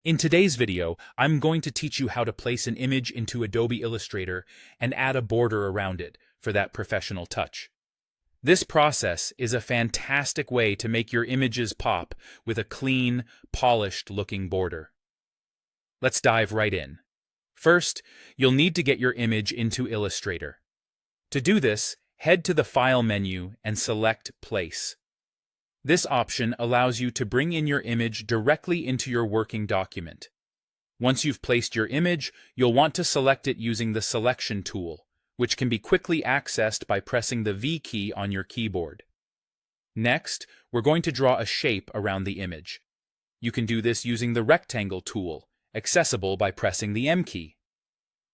In today's video, I'm going to teach you how to place an image into Adobe Illustrator and add a border around it for that professional touch. This process is a fantastic way to make your images pop with a clean, polished-looking border. Let's dive right in. First, you'll need to get your image into Illustrator. To do this, head to the File menu and select Place. This option allows you to bring in your image directly into your working document. Once you've placed your image, you'll want to select it using the Selection tool, which can be quickly accessed by pressing the V key on your keyboard. Next, we're going to draw a shape around the image. You can do this using the Rectangle tool, accessible by pressing the M key.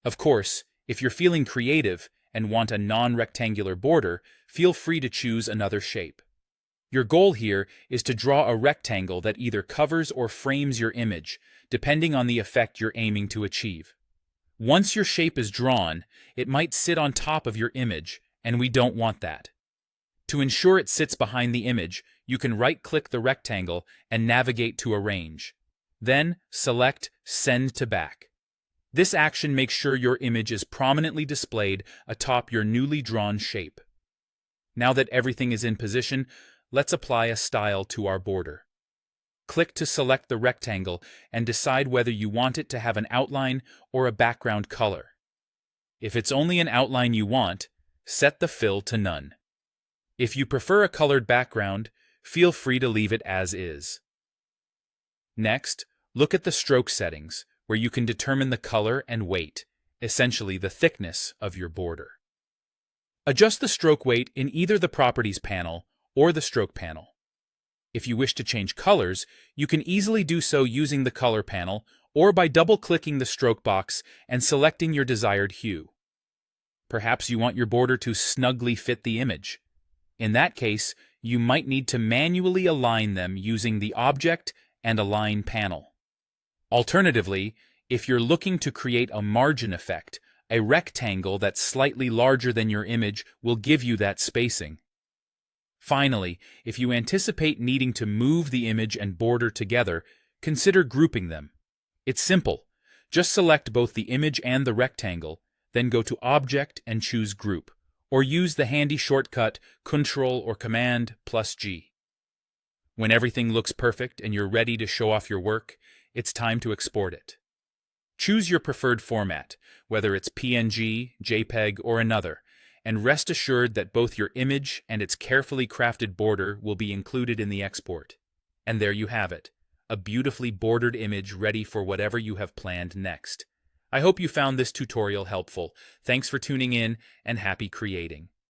Of course, if you're feeling creative and want a non-rectangular border, feel free to choose another shape. Your goal here is to draw a rectangle that either covers or frames your image, depending on the effect you're aiming to achieve. Once your shape is drawn, it might sit on top of your image, and we don't want that. To ensure it sits behind the image, you can right-click the rectangle and navigate to Arrange. Then, select Send to Back. This action makes sure your image is prominently displayed atop your newly drawn shape. Now that everything is in position, let's apply a style to our border. Click to select the rectangle and decide whether you want it to have an outline or a background color. If it's only an outline you want, set the fill to none. If you prefer a colored background, feel free to leave it as is. Next, look at the stroke settings, where you can determine the color and weight, essentially the thickness of your border. Adjust the stroke weight in either the Properties panel or the Stroke panel. If you wish to change colors, you can easily do so using the Color panel or by double-clicking the stroke box and selecting your desired hue. Perhaps you want your border to snugly fit the image. In that case, you might need to manually align them using the Object and Align panel. Alternatively, if you're looking to create a margin effect, a rectangle that's slightly larger than your image will give you that spacing. Finally, if you anticipate needing to move the image and border together, consider grouping them. It's simple. Just select both the image and the rectangle, then go to Object and choose Group, or use the handy shortcut Ctrl or Command+G. When everything looks perfect and you're ready to show off your work, it's time to export it. Choose your preferred format, whether it's PNG, JPEG, or another, and rest assured that both your image and its carefully crafted border will be included in the export. And there you have it, a beautifully bordered image ready for whatever you have planned next. I hope you found this tutorial helpful. Thanks for tuning in, and happy creating.